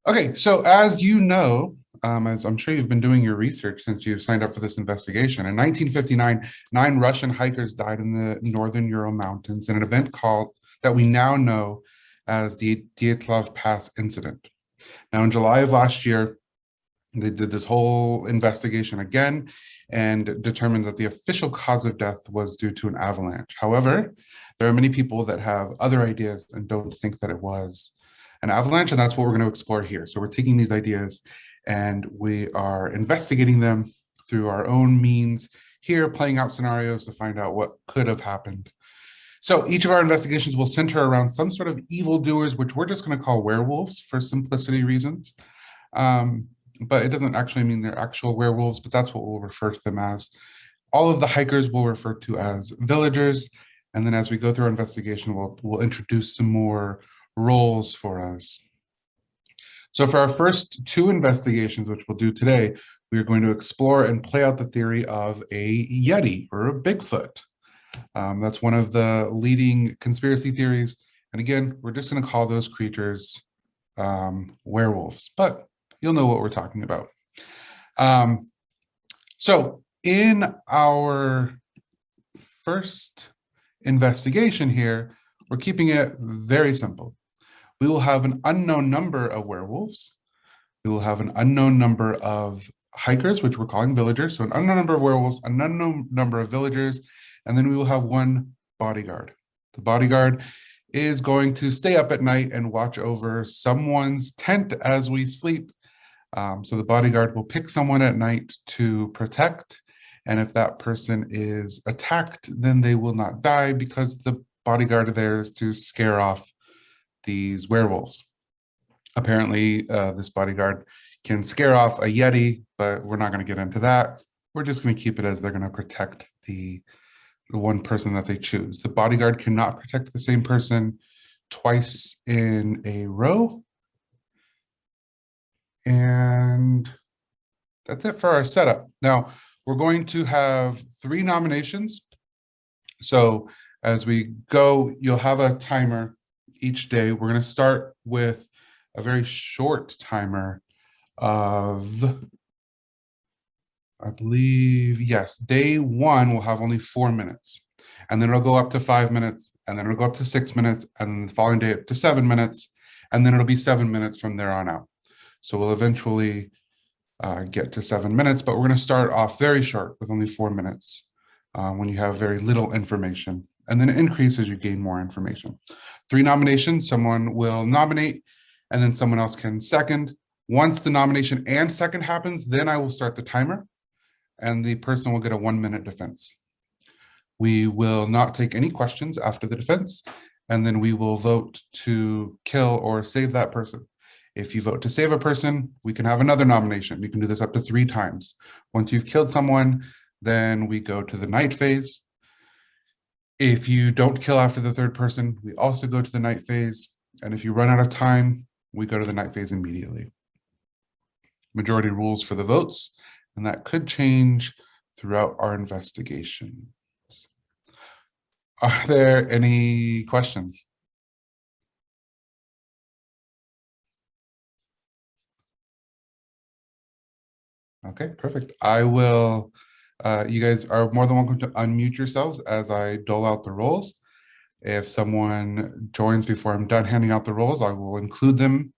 Okay, so as you know, as I'm sure you've been doing your research since you signed up for this investigation, in 1959, 9 Russian hikers died in the northern Ural Mountains in an event called that we now know as the Dyatlov Pass incident. Now, in July of last year, they did this whole investigation again and determined that the official cause of death was due to an avalanche. However, there are many people that have other ideas and don't think that it was an avalanche, and that's what we're going to explore here. So we're taking these ideas and we are investigating them through our own means here, playing out scenarios to find out what could have happened. So each of our investigations will center around some sort of evildoers, which we're just going to call werewolves for simplicity reasons. But it doesn't actually mean they're actual werewolves, but that's what we'll refer to them as. All of the hikers we'll refer to as villagers. And then as we go through our investigation, we'll introduce some more roles for us. So for our first 2 investigations, which we'll do today, we are going to explore and play out the theory of a Yeti or a Bigfoot. That's one of the leading conspiracy theories. And again, we're just going to call those creatures werewolves, but you'll know what we're talking about. So in our first investigation here, we're keeping it very simple. We will have an unknown number of werewolves. We will have an unknown number of hikers, which we're calling villagers. So an unknown number of werewolves, an unknown number of villagers, and then we will have one bodyguard. The bodyguard is going to stay up at night and watch over someone's tent as we sleep. So the bodyguard will pick someone at night to protect. And if that person is attacked, then they will not die because the bodyguard there is to scare off these werewolves. Apparently, this bodyguard can scare off a Yeti, but we're not going to get into that. We're just going to keep it as they're going to protect the one person that they choose. The bodyguard cannot protect the same person twice in a row. And that's it for our setup. Now, we're going to have 3 nominations. So as we go, you'll have a timer each day. We're going to start with a very short timer of, I believe, yes, day 1 will have only 4 minutes. And then it'll go up to 5 minutes, and then it'll go up to 6 minutes, and then the following day up to 7 minutes, and then it'll be 7 minutes from there on out. So we'll eventually get to 7 minutes, but we're going to start off very short with only 4 minutes when you have very little information, and then it increases as you gain more information. 3 nominations, someone will nominate, and then someone else can second. Once the nomination and second happens, then I will start the timer, and the person will get a 1-minute defense. We will not take any questions after the defense, and then we will vote to kill or save that person. If you vote to save a person, we can have another nomination. We can do this up to 3 times. Once you've killed someone, then we go to the night phase. If you don't kill after the 3rd person, we also go to the night phase. And if you run out of time, we go to the night phase immediately. Majority rules for the votes, and that could change throughout our investigations. Are there any questions? Okay, perfect. I will, you guys are more than welcome to unmute yourselves as I dole out the roles. If someone joins before I'm done handing out the roles, I will include them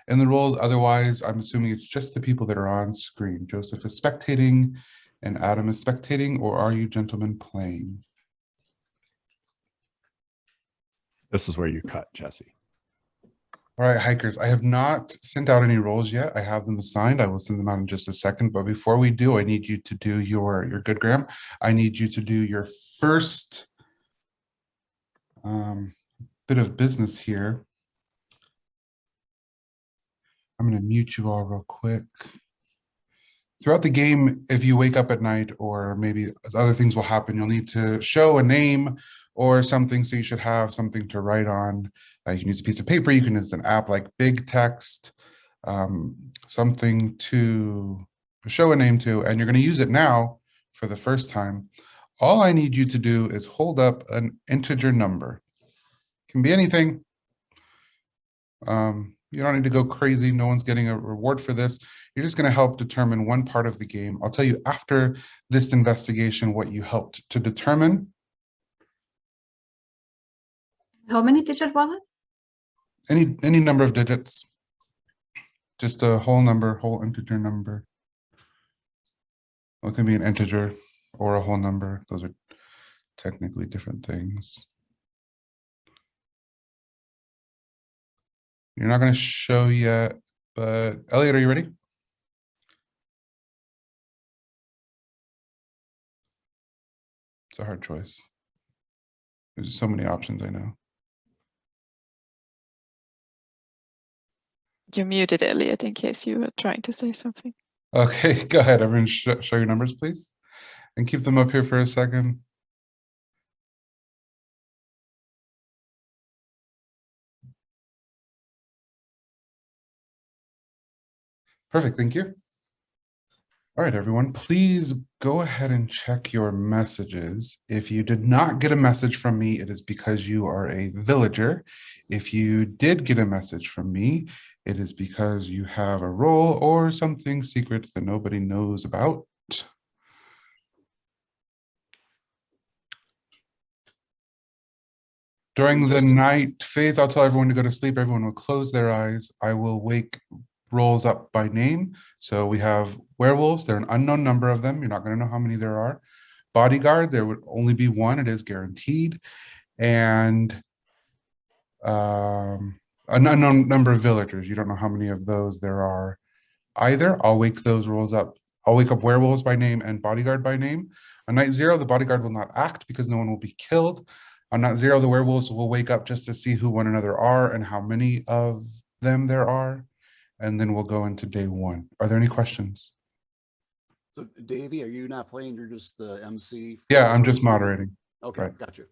in the roles. Otherwise, I'm assuming it's just the people that are on screen. Joseph is spectating and Adam is spectating, or are you gentlemen playing? This is where you cut, Jesse. All right, hikers, I have not sent out any roles yet. I have them assigned. I will send them out in just a second. But before we do, I need you to do your good, Graham. I need you to do your first bit of business here. I'm going to mute you all real quick. Throughout the game, if you wake up at night or maybe other things will happen, you'll need to show a name or something, so you should have something to write on. You can use a piece of paper, you can use an app like Big Text, something to show a name to, and you're going to use it now for the first time. All I need you to do is hold up an integer number. It can be anything. You don't need to go crazy. No one's getting a reward for this. You're just going to help determine one part of the game. I'll tell you after this investigation what you helped to determine. How many digits was it? Any number of digits. Just a whole number, whole integer number. Well, it can be an integer or a whole number. Those are technically different things. You're not going to show yet, but Elliot, are you ready? It's a hard choice. There's so many options, I know. You're muted, Elliot, in case you were trying to say something. Okay, go ahead. Everyone show your numbers, please. And keep them up here for a second. Perfect, thank you. All right, everyone, please go ahead and check your messages. If you did not get a message from me, it is because you are a villager. If you did get a message from me, it is because you have a role or something secret that nobody knows about. During the night phase, I'll tell everyone to go to sleep. Everyone will close their eyes. I will wake rolls up by name. So we have werewolves. There are an unknown number of them. You're not going to know how many there are. Bodyguard, there would only be one. It is guaranteed. And an unknown number of villagers. You don't know how many of those there are either. I'll wake those rolls up. I'll wake up werewolves by name and bodyguard by name. On night 0, the bodyguard will not act because no one will be killed. On night 0, the werewolves will wake up just to see who one another are and how many of them there are. And then we'll go into day 1. Are there any questions? So Davey, are you not playing? You're just the MC? Yeah, I'm just moderating. Okay, Right. Gotcha.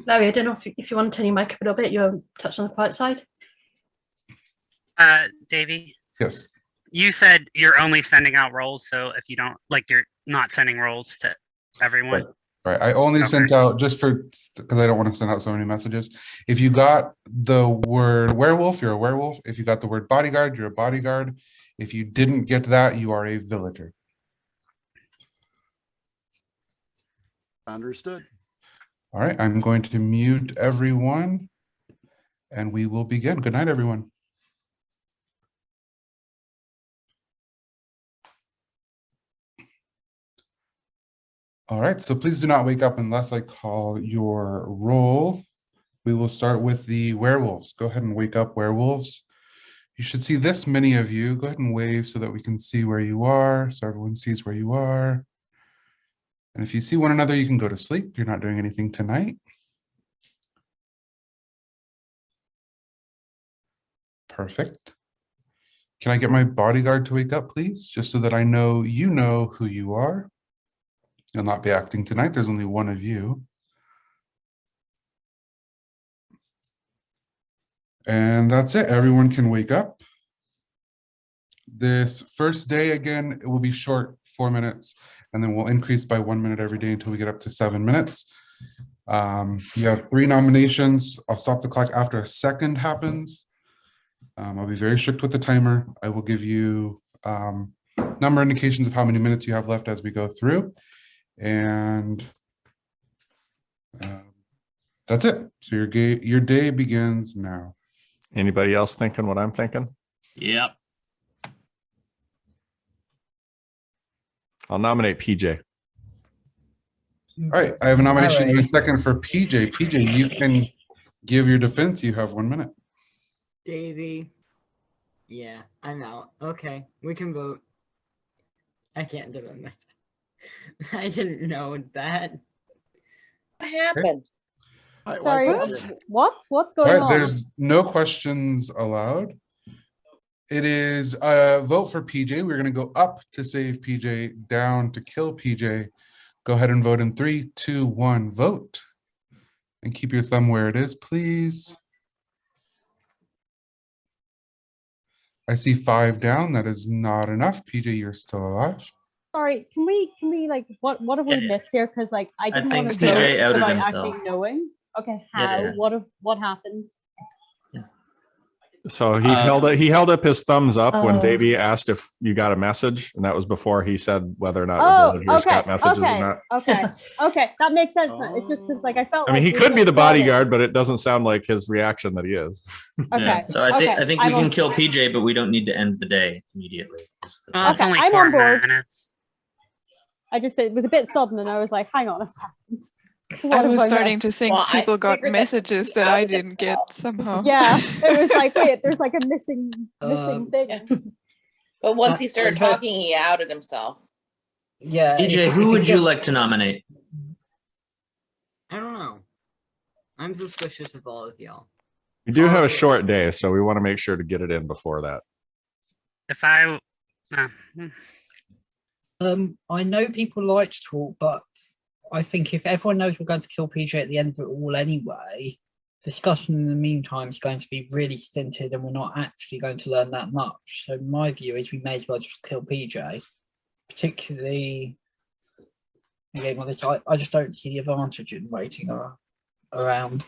Larry, I don't know if you want to turn your mic up a little bit. You're touched on the quiet side. Davey, Yes. you said you're only sending out roles, so if you don't you're not sending roles to everyone. Right. I only sent out just because I don't want to send out so many messages. If you got the word werewolf, you're a werewolf. If you got the word bodyguard, you're a bodyguard. If you didn't get that, you are a villager. Understood. All right. I'm going to mute everyone and we will begin. Good night, everyone. All right, so please do not wake up unless I call your roll. We will start with the werewolves. Go ahead and wake up, werewolves. You should see this many of you. Go ahead and wave so that we can see where you are, so everyone sees where you are. And if you see one another, you can go to sleep. You're not doing anything tonight. Perfect. Can I get my bodyguard to wake up, please? Just so that I know you know who you are. You'll not be acting tonight. There's only one of you. And that's it. Everyone can wake up. This first day, again, it will be short, 4 minutes, and then we'll increase by 1 minute every day until we get up to 7 minutes. You have 3 nominations. I'll stop the clock after a second happens. I'll be very strict with the timer. I will give you number indications of how many minutes you have left as we go through. And that's it. So your day begins now. Anybody else thinking what I'm thinking? Yep. I'll nominate PJ. All right, I have a nomination in a Alright. second for PJ. PJ, you can give your defense. You have 1 minute. Davey. Yeah, I'm out. Okay, we can vote. I can't do it myself. I didn't know that. What happened? Sorry, What's All going right, on? there's no questions allowed. It is a vote for PJ. We're going to go up to save PJ, down to kill PJ. Go ahead and vote in 3, 2, 1, vote. And keep your thumb where it is, please. I see 5 down. That is not enough. PJ, you're still alive. Sorry, can we like what have we Yeah. missed here? Because like I didn't want think to vote CJ outed without himself. actually knowing. Okay, Yeah, how? yeah. What happened? So he held up his thumbs up when Oh. Davey asked if you got a message, and that was before he said whether or not Oh, the villagers okay, got messages or okay, not. okay, that makes sense now. It's just because like I felt I mean, like he we could be just the got it. bodyguard, but it doesn't sound like his reaction that he is. Okay. Yeah, so I think okay, we I'm can on- kill PJ, but we don't need to end the day immediately. is the Well, it's Okay, only I'm 4 on board. minutes. it was a bit sudden, and I was like, hang on a second. I What have was done? starting to think Well, I people got figured that messages that out I of didn't get somehow. Yeah, it was like, wait, there's like a missing thing. But once he I started bet- talking, he outed himself. Yeah. PJ, who would you like to nominate? I don't know. I'm suspicious of all of y'all. We do have a short day, so we want to make sure to get it in before that. If I, I know people like to talk, but I think if everyone knows we're going to kill PJ at the end of it all anyway, discussion in the meantime is going to be really stinted and we're not actually going to learn that much. So my view is we may as well just kill PJ. Particularly, again, on this, I just don't see the advantage in waiting around.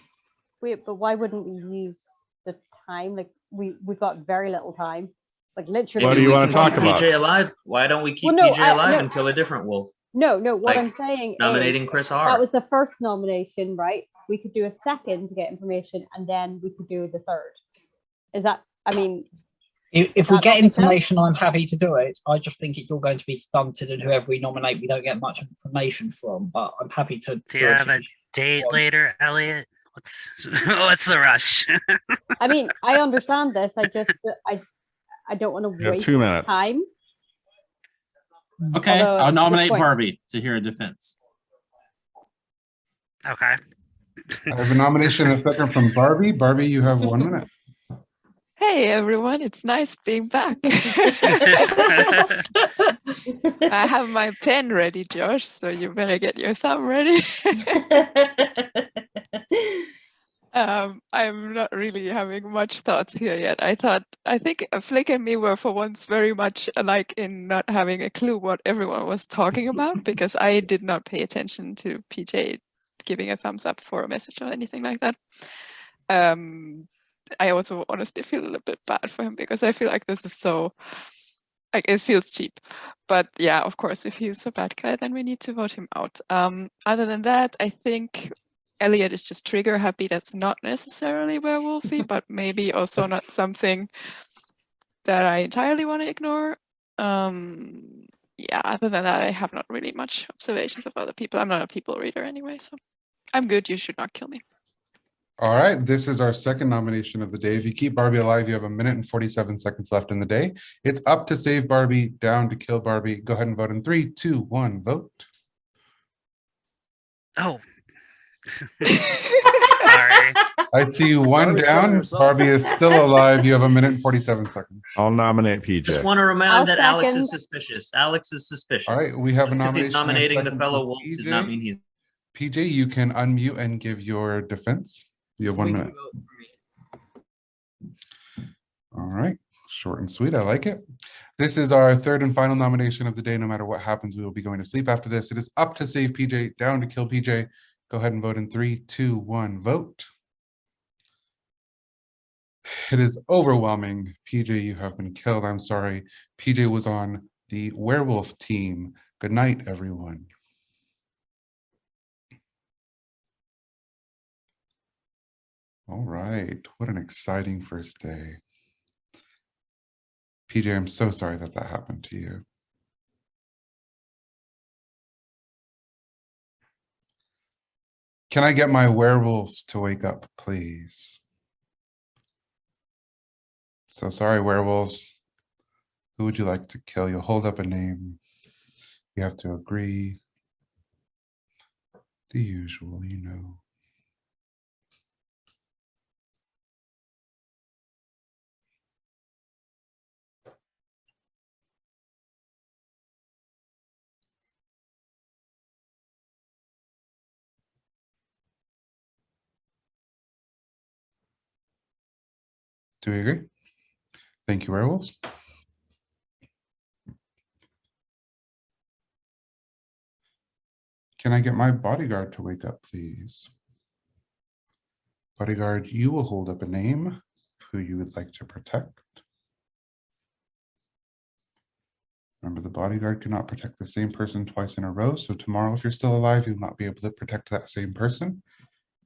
Wait, but why wouldn't we use the time? Like we've got very little time. Like literally. What do you we want can to keep talk about? PJ alive. Why don't we keep Well, no, PJ alive no. and kill a different wolf? No, what Like, I'm saying nominating is Chris R. that was the first nomination, right? We could do a second to get information, and then we could do the third. Is that? I mean, If we that get not make sense? information, I'm happy to do it. I just think it's all going to be stunted, and whoever we nominate, we don't get much information from. But I'm happy to do do you it. have a date later, Elliot? What's the rush? I mean, I understand this. I just, I don't want to You have waste 2 minutes. time. Okay, Although, I'll at this nominate point- Barbie to hear a defense. Okay. I have a nomination and a second from Barbie. Barbie, you have 1 minute. Hey everyone, it's nice being back. I have my pen ready, Josh, so you better get your thumb ready. I'm not really having much thoughts here yet. I think Flick and me were for once very much alike in not having a clue what everyone was talking about, because I did not pay attention to PJ giving a thumbs up for a message or anything like that. I also honestly feel a little bit bad for him, because I feel like this is so, like, it feels cheap. But yeah, of course, if he's a bad guy, then we need to vote him out. Other than that, I think Elliot is just trigger happy. That's not necessarily werewolfy, but maybe also not something that I entirely want to ignore. Yeah, other than that, I have not really much observations of other people. I'm not a people reader anyway, so I'm good. You should not kill me. All right, this is our second nomination of the day. If you keep Barbie alive, you have 1 minute and 47 seconds left in the day. It's up to save Barbie, down to kill Barbie. Go ahead and vote in 3, 2, 1, vote. Oh. Sorry. I see one Barbie's killing down. herself. Barbie is still alive. You have 1 minute and 47 seconds. I'll nominate PJ. Just want to remind I'll that Alex second. is suspicious. Alex is suspicious. All right, we have a Just 'cause he's nomination and nominating the second fellow from wolf does not PJ. mean he's. PJ, you can unmute and give your defense. You have 1 We can minute. vote for me. All right, short and sweet. I like it. This is our third and final nomination of the day. No matter what happens, we will be going to sleep after this. It is up to save PJ, down to kill PJ. Go ahead and vote in 3, 2, 1, vote. It is overwhelming. PJ, you have been killed. I'm sorry. PJ was on the werewolf team. Good night, everyone. All right, what an exciting first day. PJ, I'm so sorry that that happened to you. Can I get my werewolves to wake up, please? So sorry, werewolves. Who would you like to kill? You'll hold up a name. You have to agree. The usual, you know. Do we agree? Thank you, werewolves. Can I get my bodyguard to wake up, please? Bodyguard, you will hold up a name. who you would like to protect. Remember, the bodyguard cannot protect the same person twice in a row. So tomorrow, if you're still alive, you'll not be able to protect that same person,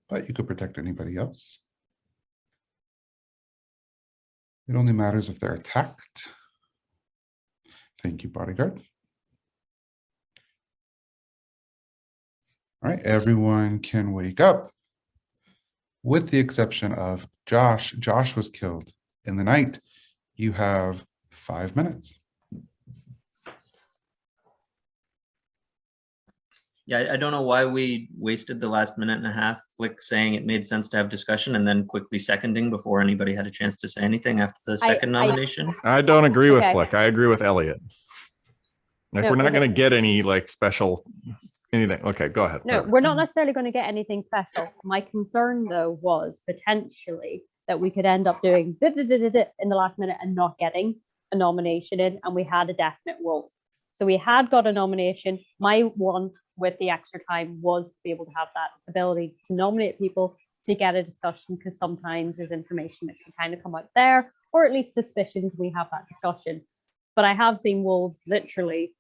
but you could protect anybody else. It only matters if they're attacked. Thank you, bodyguard. All right, everyone can wake up, with the exception of Josh. Josh was killed in the night. You have 5 minutes. Yeah, I don't know why we wasted the last minute and a half Flick saying it made sense to have discussion and then quickly seconding before anybody had a chance to say anything after the second nomination. I don't agree with Okay. Flick. I agree with Elliot. Like, No, we're not okay. going to get any like special anything. Okay, go ahead. No, we're not necessarily going to get anything special. My concern, though, was potentially that we could end up doing in the last minute and not getting a nomination in, and we had a definite wolf. So we had got a nomination. My want with the extra time was to be able to have that ability to nominate people to get a discussion, because sometimes there's information that can kind of come out there, or at least suspicions. We have that discussion. But I have seen wolves literally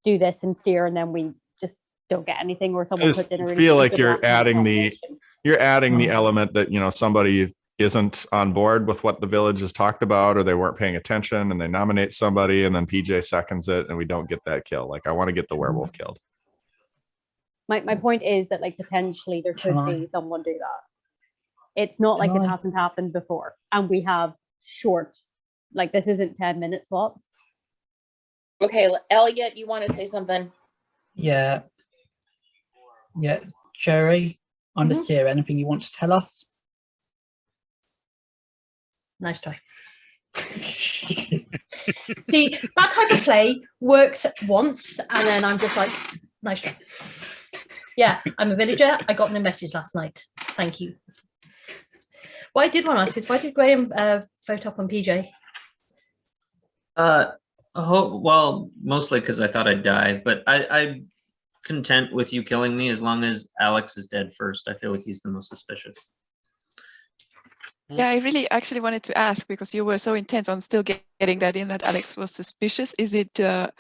do this and steer, and then we just don't get anything, or I someone just puts in a really feel like stupid you're last minute adding the nomination. element that, you know, somebody isn't on board with what the village has talked about, or they weren't paying attention and they nominate somebody and then PJ seconds it and we don't get that kill. Like, I want to get the werewolf killed. My point is that, like, potentially there could Can I- be someone do that. It's not like Can it I- hasn't happened before, and we have short, like, this isn't 10-minute slots. Okay, Elliot, you want to say something? Yeah. Yeah, Jerry, I'm the seer. Anything you want to tell us? Nice try. See, that type of play works once, and then I'm just like, nice try. Yeah, I'm a villager. I got no message last night. Thank you. What I did want to ask is, why did Graham vote up on PJ? Well, mostly because I thought I'd die, but I'm content with you killing me as long as Alex is dead first. I feel like he's the most suspicious. Yeah, I really actually wanted to ask, because you were so intent on still getting that in, that Alex was suspicious. Is it the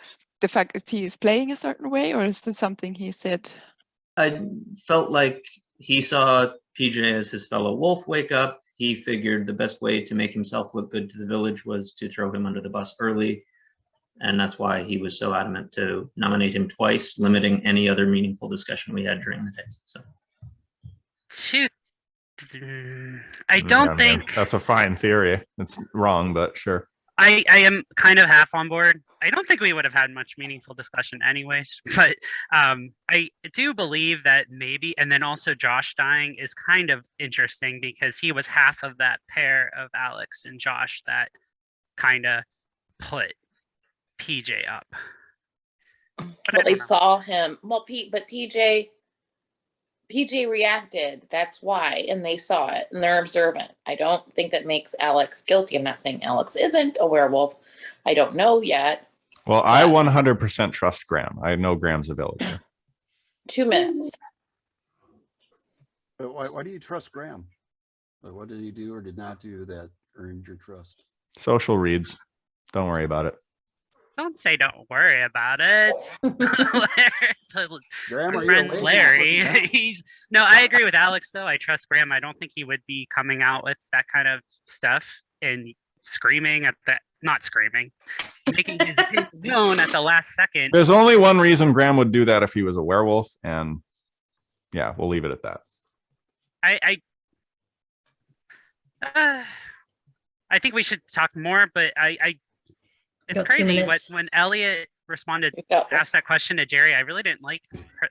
fact that he is playing a certain way, or is it something he said? I felt like he saw PJ as his fellow wolf wake up. He figured the best way to make himself look good to the village was to throw him under the bus early. And that's why he was so adamant to nominate him twice, limiting any other meaningful discussion we had during the day. So I don't mean, think that's a fine theory. It's wrong, but sure. I am kind of half on board. I don't think we would have had much meaningful discussion anyways, but I do believe that maybe, and then also Josh dying is kind of interesting, because he was half of that pair of Alex and Josh that kind of put PJ up. But I Well, they don't know. saw him. Well, but PJ reacted. That's why, and they saw it, and they're observant. I don't think that makes Alex guilty. I'm not saying Alex isn't a werewolf. I don't know yet. Well, I 100% trust Graham. I know Graham's a villager. 2 minutes. But why do you trust Graham? Like, what did he do or did not do that earned your trust? Social reads. Don't worry about it. Don't say don't worry about it. Graham, My are you friend awake? Larry. No, I agree with Alex though. I trust Graham. I don't think he would be coming out with that kind of stuff and screaming at that, not screaming, making his opinion known at the last second. There's only one reason Graham would do that: if he was a werewolf. And yeah, we'll leave it at that. I think we should talk more, but it's Got 2 crazy minutes. when Elliot responded, asked that question to Jerry. I really didn't like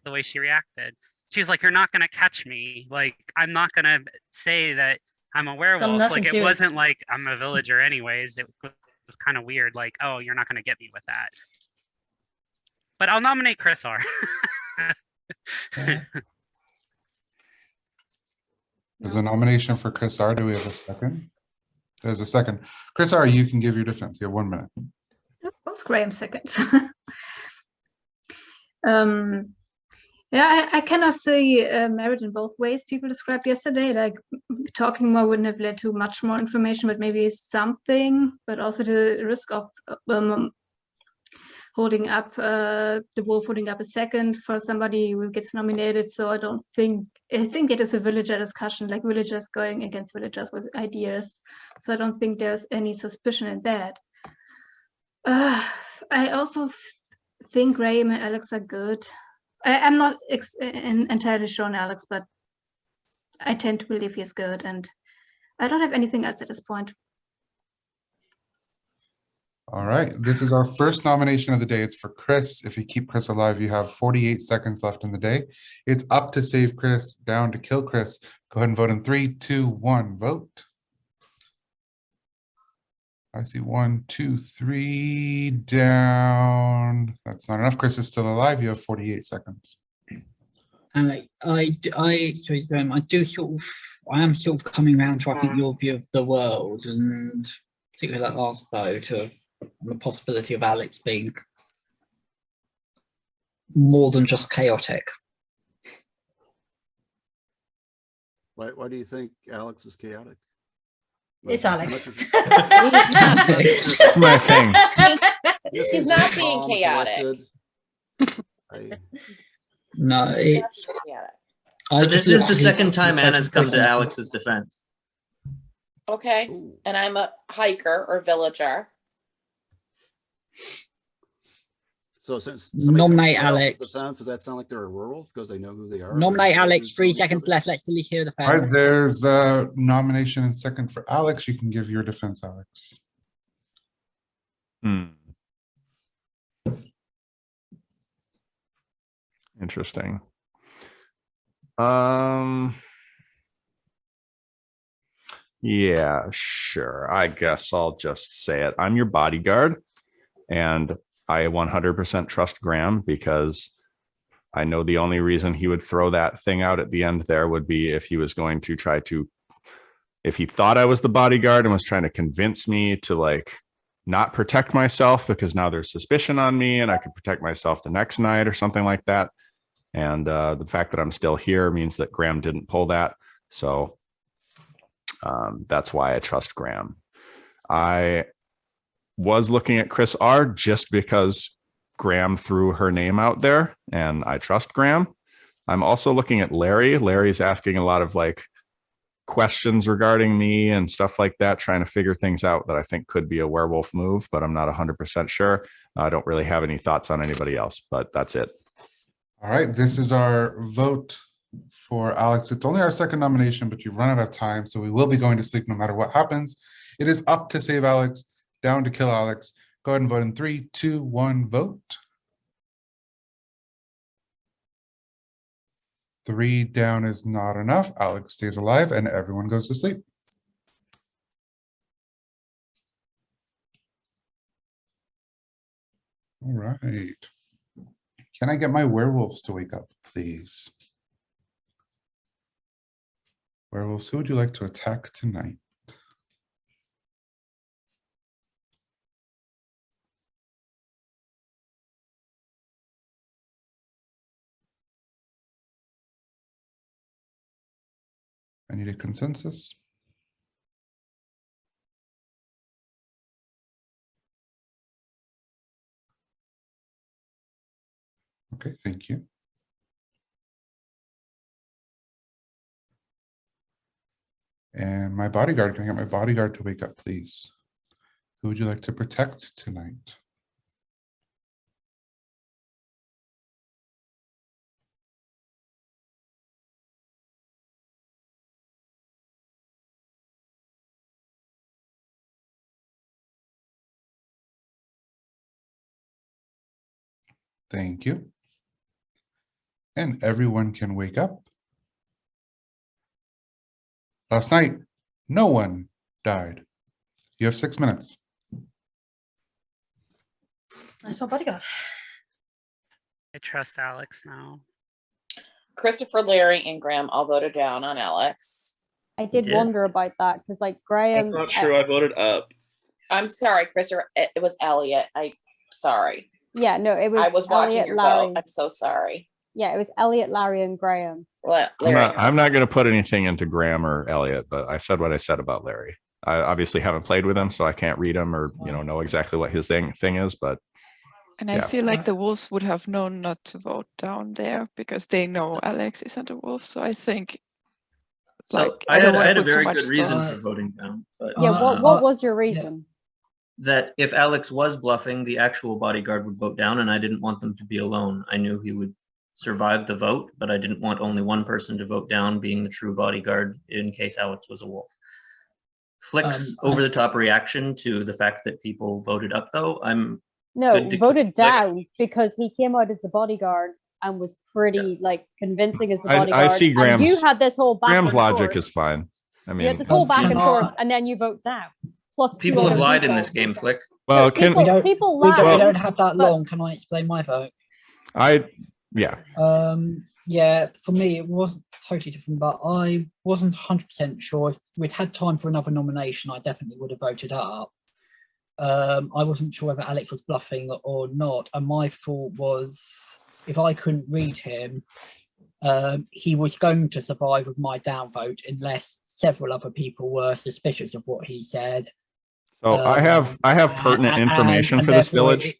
the way she reacted. She was like, "You're not gonna catch me. Like, I'm not gonna say that I'm a werewolf." nothing Like, to it do with- wasn't like I'm a villager anyways. It was kind of weird. Like, oh, you're not gonna get me with that. But I'll nominate Chris R. There's a nomination for Chris R. Do we have a second? There's a second. Chris R., you can give your defense. You have 1 minute. What was Graham's second? Yeah, I cannot see merit in both ways people described yesterday. Like talking more wouldn't have led to much more information, but maybe something. But also the risk of holding up the wolf holding up a second for somebody who gets nominated. So I think it is a villager discussion, like villagers going against villagers with ideas. So I don't think there's any suspicion in that. I also think Graham and Alex are good. I'm not entirely sure on Alex, but I tend to believe he's good, and I don't have anything else at this point. All right, this is our first nomination of the day. It's for Chris. If you keep Chris alive, you have 48 seconds left in the day. It's up to save Chris, down to kill Chris. Go ahead and vote in 3, 2, 1, vote. I see 1, 2, 3 down. That's not enough. Chris is still alive. You have 48 seconds. And sorry, Graham, I am sort of coming around to, I think, your view of the world, and particularly that last vote of the possibility of Alex being more than just chaotic. Why do you think Alex is chaotic? It's Alex. That's my thing. He's not being chaotic. No, it's. This is the second time Anna's come to Alex's defense. Okay, and I'm a hiker or villager. So since Nominate Alex. Defense, does that sound like they're a werewolf because they know who they are? Nominate Alex. 3 seconds left. Let's still hear the All right, defense. there's a nomination and second for Alex. You can give your defense, Alex. Interesting. Yeah, sure. I guess I'll just say it. I'm your bodyguard, and I 100% trust Graham because I know the only reason he would throw that thing out at the end there would be if he was going to if he thought I was the bodyguard and was trying to convince me to like not protect myself because now there's suspicion on me and I could protect myself the next night or something like that. And the fact that I'm still here means that Graham didn't pull that. So that's why I trust Graham. I was looking at Chris R just because Graham threw her name out there and I trust Graham. I'm also looking at Larry. Larry's asking a lot of like questions regarding me and stuff like that, trying to figure things out that I think could be a werewolf move, but I'm not 100% sure. I don't really have any thoughts on anybody else, but that's it. All right, this is our vote for Alex. It's only our second nomination, but you've run out of time, so we will be going to sleep no matter what happens. It is up to save Alex, down to kill Alex. Go ahead and vote in 3, 2, 1, vote. 3 down is not enough. Alex stays alive and everyone goes to sleep. All right. Can I get my werewolves to wake up, please? Werewolves, who would you like to attack tonight? I need a consensus. Okay, thank you. And my bodyguard, can I get my bodyguard to wake up, please? Who would you like to protect tonight? Thank you. And everyone can wake up. Last night, no one died. You have 6 minutes. Nice one, bodyguard. I trust Alex now. Christopher, Larry, and Graham all voted down on Alex. I did wonder about that because, like, Graham. That's not true. I voted up. I'm sorry, Christopher. It was Elliot. Sorry. Yeah, no, it was. I was watching Elliot, your Larry. vote. I'm so sorry. Yeah, it was Elliot, Larry, and Graham. Well, I'm Larry. not going to put anything into Graham or Elliot, but I said what I said about Larry. I obviously haven't played with him, so I can't read him or know exactly what his thing is. But And I feel like the wolves would have known not to vote down there because they know Alex isn't a wolf. So I think, So I don't want had to a put too very much good reason stock. for voting down. But Yeah, what was your reason? that if Alex was bluffing, the actual bodyguard would vote down, and I didn't want them to be alone. I knew he would survive the vote, but I didn't want only one person to vote down, being the true bodyguard in case Alex was a wolf. Flick's over-the-top reaction to the fact that people voted up, though, voted down because he came out as the bodyguard and was pretty convincing as the bodyguard. I see Graham's. And you had this whole back Graham's and logic forth. is fine. I mean, You had this whole back and forth, and then you vote down. Plus, people have lied in this game, Flick. Well, people lie. We don't have that long. Can I explain my vote? Yeah. Yeah, for me, it wasn't totally different, but I wasn't 100% sure. If we'd had time for another nomination, I definitely would have voted up. I wasn't sure whether Alex was bluffing or not, and my thought was if I couldn't read him, he was going to survive with my downvote unless several other people were suspicious of what he said. So I have pertinent information for this village.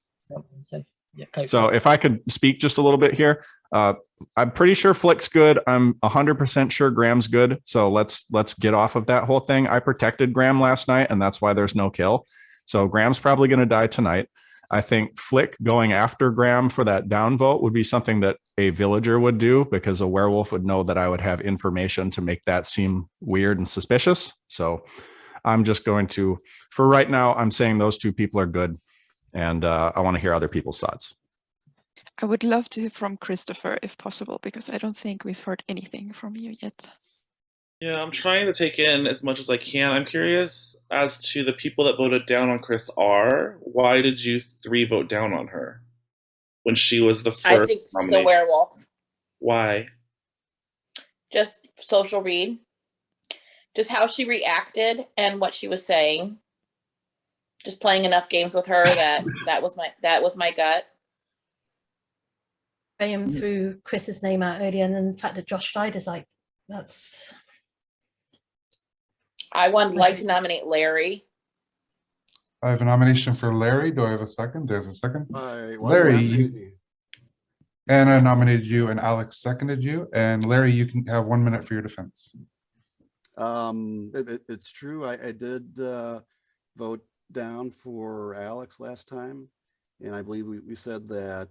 So if I could speak just a little bit here, I'm pretty sure Flick's good. I'm 100% sure Graham's good. So let's get off of that whole thing. I protected Graham last night, and that's why there's no kill. So Graham's probably going to die tonight. I think Flick going after Graham for that downvote would be something that a villager would do, because a werewolf would know that I would have information to make that seem weird and suspicious. So I'm just going to, for right now, I'm saying those two people are good. And I want to hear other people's thoughts. I would love to hear from Christopher if possible, because I don't think we've heard anything from you yet. Yeah, I'm trying to take in as much as I can. I'm curious as to the people that voted down on Chris R. Why did you three vote down on her when she was the first I think she's nominee? a werewolf. Why? Just social read. Just how she reacted and what she was saying. Just playing enough games with her that was my gut. Graham threw Chris's name out earlier, and then the fact that Josh died is like, that's. I would like to nominate Larry. I have a nomination for Larry. Do I have a second? There's a second. Larry, and I nominated you, and Alex seconded you. And Larry, you can have 1 minute for your defense. It's true. I did vote down for Alex last time, and I believe we said that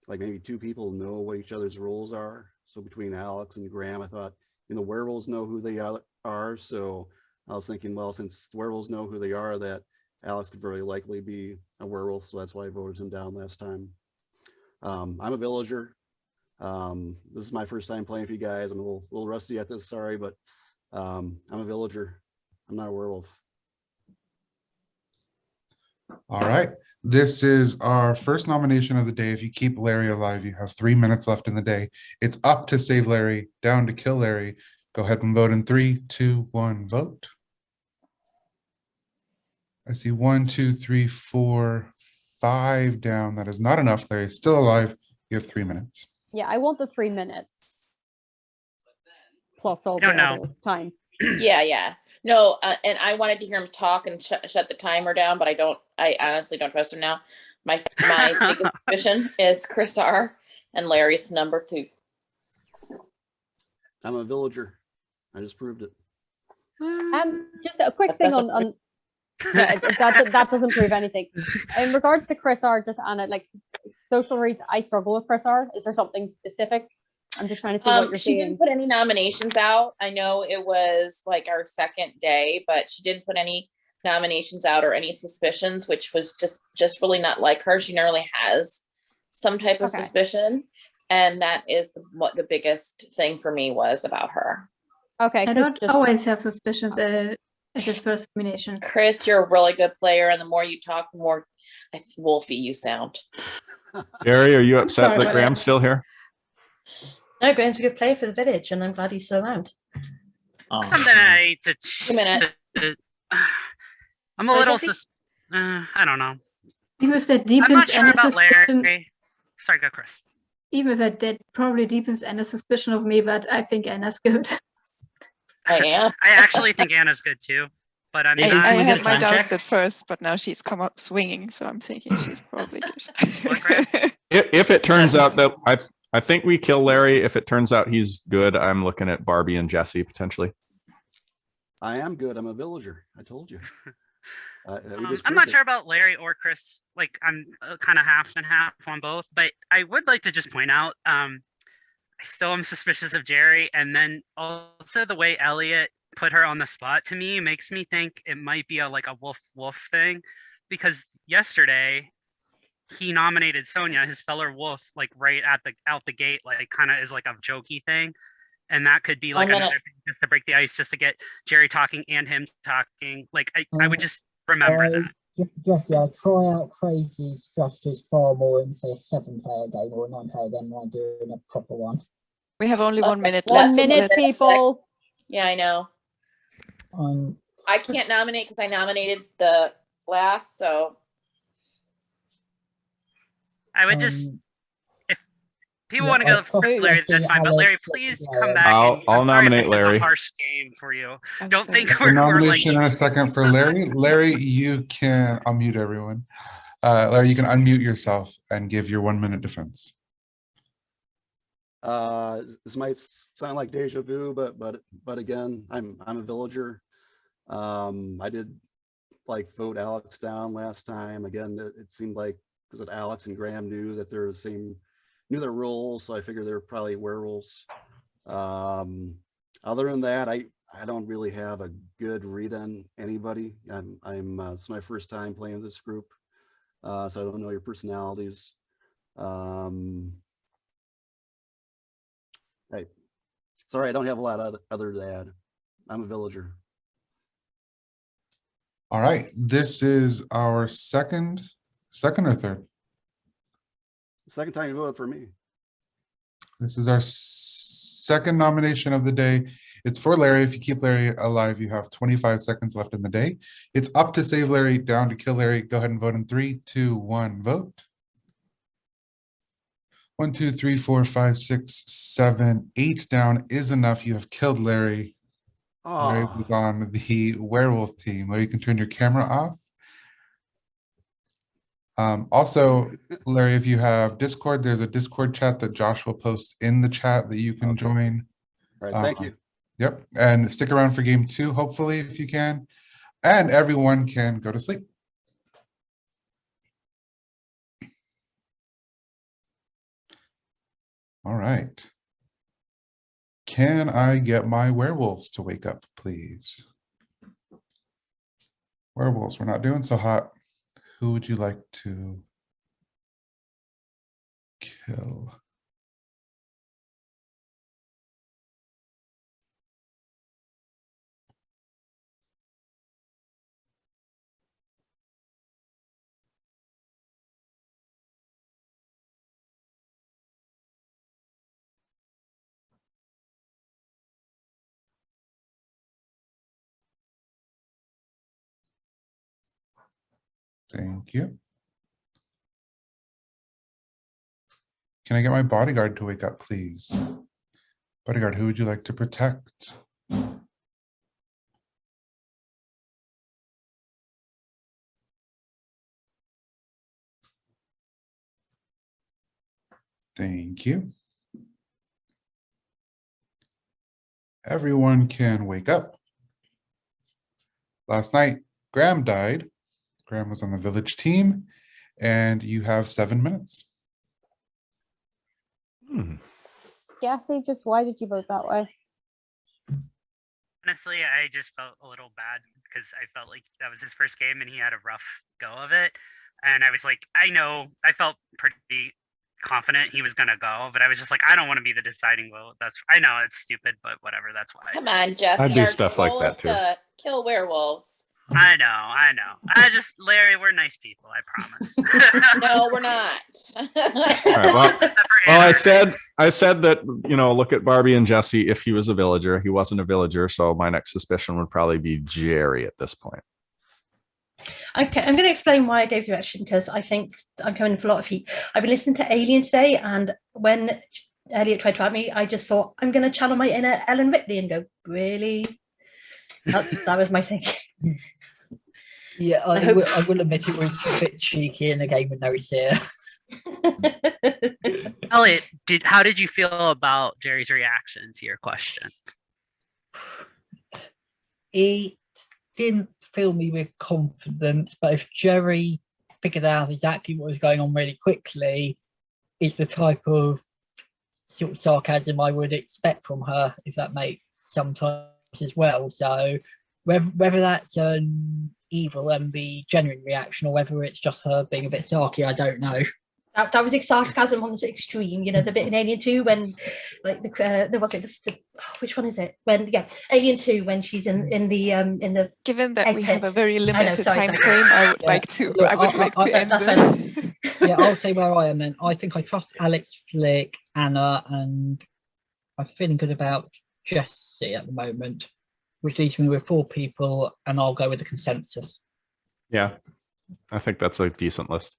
like maybe two people know what each other's roles are. So between Alex and Graham, I thought, werewolves know who they are. So I was thinking, well, since werewolves know who they are, that Alex could very likely be a werewolf. So that's why I voted him down last time. I'm a villager. This is my first time playing for you guys. I'm a little rusty at this, sorry, but I'm a villager. I'm not a werewolf. All right. This is our first nomination of the day. If you keep Larry alive, you have 3 minutes left in the day. It's up to save Larry, down to kill Larry. Go ahead and vote in 3, 2, 1, vote. I see 1, 2, 3, 4, 5 down. That is not enough. Larry is still alive. You have 3 minutes. Yeah, I want the 3 minutes. Plus all the other time. Yeah. No, and I wanted to hear him talk and shut the timer down, but I honestly don't trust him now. My biggest suspicion is Chris R. and Larry's number 2. I'm a villager. I just proved it. Just a quick thing on yeah, that doesn't prove anything. In regards to Chris R, just Anna, like social reads, I struggle with Chris R. Is there something specific? I'm just trying to see what you're she seeing. didn't put any nominations out. I know it was like our second day, but she didn't put any nominations out or any suspicions, which was just really not like her. She normally has some type of suspicion, and that is what the biggest thing for me was about her. Okay, I don't always have suspicions at this first nomination. Chris, you're a really good player, and the more you talk, the more wolfy you sound. Gary, are you upset that Graham's still here? No, Graham's a good player for the village, and I'm glad he's still around. Something I'm a little I don't know. Even if that I'm deepens not sure any about suspicion, Larry. Sorry, go Chris. even if that probably deepens Anna's suspicion of me, but I think Anna's good. I am. I actually think Anna's good too, but I'm Maybe not. I we had get my time doubts check? at first, but now she's come up swinging, so I'm thinking she's probably What, Graham? good. If it turns out that I think we kill Larry. If it turns out he's good, I'm looking at Barbie and Jesse potentially. I am good. I'm a villager. I told you. We just I'm proved not it. sure about Larry or Chris. Like, I'm kind of half and half on both, but I would like to just point out, I still am suspicious of Jerry, and then also the way Elliot put her on the spot to me makes me think it might be like a wolf thing, because yesterday he nominated Sonia, his fellow wolf, like right out the gate, like kind of is like a jokey thing. And that could be like I'm gonna- another thing just to break the ice, just to get Jerry talking and him talking. Like I would just remember that. Jesse, I try out crazy strategies far more into a 7-player game or a 9-player game than I do in a proper one. We have only 1 minute One left. minute, Let's- people. Yeah, I know. I'm I can't nominate because I nominated the last, so I would just, if people yeah, want to go I'll trust for Larry, Jesse, that's fine. But Larry, Alex, please Larry. come back. I'll and, I'm sorry nominate this is Larry. a harsh game for you. I'm Don't sorry. think The we're like nomination in a second for Larry. Larry, you can unmute everyone. Larry, you can unmute yourself and give your 1-minute defense. This might sound like deja vu, but again, I'm a villager. I did like vote Alex down last time. Again, it seemed like because Alex and Graham knew that they're the same, knew their roles, so I figured they're probably werewolves. Other than that, I don't really have a good read on anybody. It's my first time playing this group, so I don't know your personalities. Hey, sorry, I don't have a lot other to add. I'm a villager. All right, this is our second or third. Second time you voted for me. This is our second nomination of the day. It's for Larry. If you keep Larry alive, you have 25 seconds left in the day. It's up to save Larry, down to kill Larry. Go ahead and vote in 3, 2, 1, vote. 1, 2, 3, 4, 5, 6, 7, 8 down is enough. You have killed Larry. Larry was on the werewolf team. Larry, you can turn your camera off. Also, Larry, if you have Discord, there's a Discord chat that Josh will post in the chat that you can join. All right, thank you. Yep, and stick around for game 2, hopefully, if you can. And everyone can go to sleep. All right. Can I get my werewolves to wake up, please? Werewolves, we're not doing so hot. Who would you like to kill? Thank you. Can I get my bodyguard to wake up, please? Bodyguard, who would you like to protect? Thank you. Everyone can wake up. Last night, Graham died. Graham was on the village team, and you have 7 minutes. Jesse, just why did you vote that way? Honestly, I just felt a little bad because I felt like that was his first game and he had a rough go of it. And I was like, I felt pretty confident he was going to go, but I was just like, I don't want to be the deciding vote. I know it's stupid, but whatever. That's why. Come on, Jesse. I do our stuff like goal that is too. to kill werewolves. I know. Larry, we're nice people. I promise. No, we're not. All right, well, I said that, look at Barbie and Jesse if he was a villager. He wasn't a villager, so my next suspicion would probably be Jerry at this point. Okay, I'm going to explain why I gave direction because I think I'm coming in for a lot of heat. I've been listening to Alien today, and when Elliot tried to add me, I just thought I'm going to channel my inner Ellen Ripley and go, really? That was my thinking. Yeah, I will admit it was a bit cheeky in a game with no seer. Elliot, how did you feel about Jerry's reaction to your question? It didn't fill me with confidence, but if Jerry figured out exactly what was going on really quickly, is the type of sort of sarcasm I would expect from her, if that makes sometimes as well. So whether that's an evil and the genuine reaction or whether it's just her being a bit sarky, I don't know. That was sarcasm on the extreme, you know, the bit in Alien 2 when, like, which one is it? When, Alien 2 when she's in the. Given that egg we have pit. a very I know, limited sorry. time frame, I would like to. I would like to end. That's the... Yeah, I'll say where I am then. I think I trust Alex, Flick, Anna, and I'm feeling good about Jesse at the moment, which leaves me with 4 people, and I'll go with the consensus. Yeah, I think that's a decent list.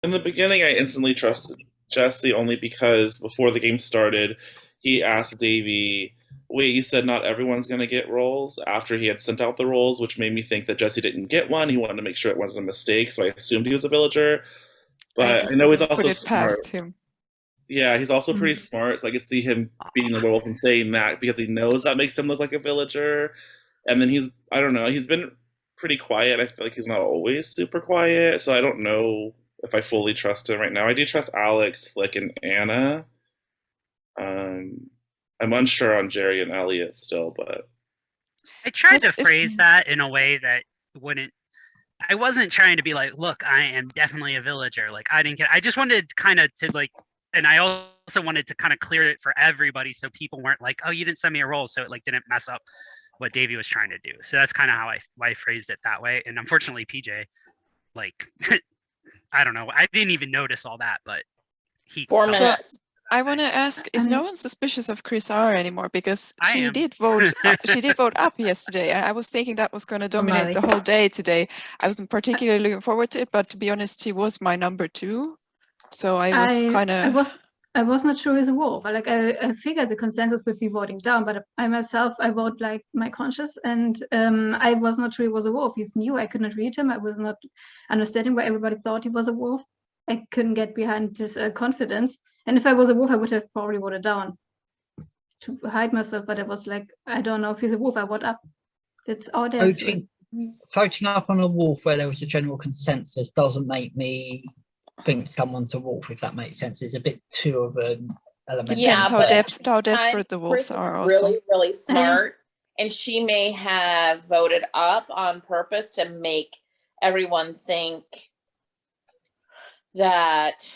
In the beginning, I instantly trusted Jesse only because before the game started, he asked Davey, wait, you said not everyone's going to get roles after he had sent out the roles, which made me think that Jesse didn't get one. He wanted to make sure it wasn't a mistake, so I assumed he was a villager. But I know he's also smart. Him. Yeah, he's also pretty smart, so I could see him being the werewolf and saying that because he knows that makes him look like a villager. And then I don't know, he's been pretty quiet. I feel like he's not always super quiet, so I don't know if I fully trust him right now. I do trust Alex, Flick, and Anna. I'm unsure on Jerry and Elliot still, but I tried to phrase that in a way that wouldn't. I wasn't trying to be like, look, I am definitely a villager. Like, I just wanted kind of to like, and I also wanted to kind of clear it for everybody so people weren't like, oh, you didn't send me a role, so it like didn't mess up what Davey was trying to do. So that's kind of how I phrased it that way. And unfortunately, PJ, like. I don't know. I didn't even notice all that, but 4 minutes. I want to ask: is no one suspicious of Chris R anymore? Because she did vote. She did vote up yesterday. I was thinking that was going to dominate the whole day today. I wasn't particularly looking forward to it, but to be honest, she was my number 2. So I was kind of. I was not sure he's a wolf. I figured the consensus would be voting down, but I myself, I vote like my conscience, and I was not sure he was a wolf. He's new. I could not read him. I was not understanding why everybody thought he was a wolf. I couldn't get behind this confidence. And if I was a wolf, I would have probably voted down to hide myself. But I was like, I don't know if he's a wolf. I vote up. It's all there. Voting up on a wolf where there was a general consensus doesn't make me think someone's a wolf, if that makes sense. It's a bit too of an element. Yeah, how desperate the wolves Chris are. Is also really, really smart, and she may have voted up on purpose to make everyone think that.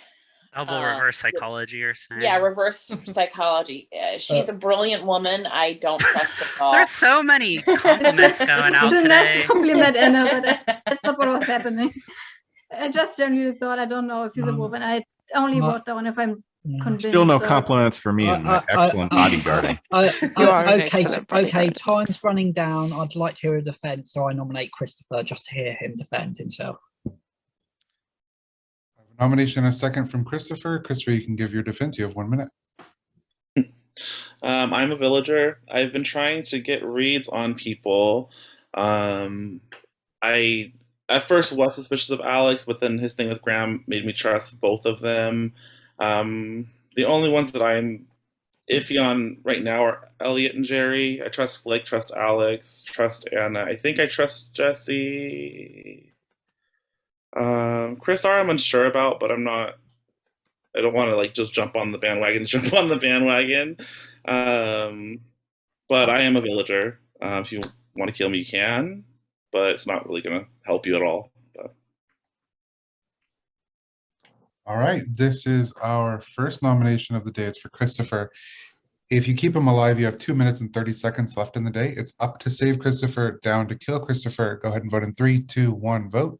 Reverse psychology, you're saying? Yeah, reverse psychology. She's a brilliant woman. I don't trust at all. There's so many compliments going out It's a today. nice compliment, Anna, but that's not what was happening. I just genuinely thought, I don't know if he's a wolf, and I only vote down if I'm convinced. Still no compliments for me and my excellent bodyguarding. Okay, time's running down. I'd like to hear a defense, so I nominate Christopher just to hear him defend himself. Nomination and a second from Christopher. Christopher, you can give your defense. You have 1 minute. I'm a villager. I've been trying to get reads on people. I at first was suspicious of Alex, but then his thing with Graham made me trust both of them. The only ones that I'm iffy on right now are Elliot and Jerry. I trust Flick, trust Alex, trust Anna. I think I trust Jesse. Chris R, I'm unsure about, but I don't want to like just jump on the bandwagon. But I am a villager. If you want to kill me, you can, but it's not really going to help you at all. But. All right, this is our first nomination of the day. It's for Christopher. If you keep him alive, you have 2 minutes and 30 seconds left in the day. It's up to save Christopher, down to kill Christopher. Go ahead and vote in 3, 2, 1, vote.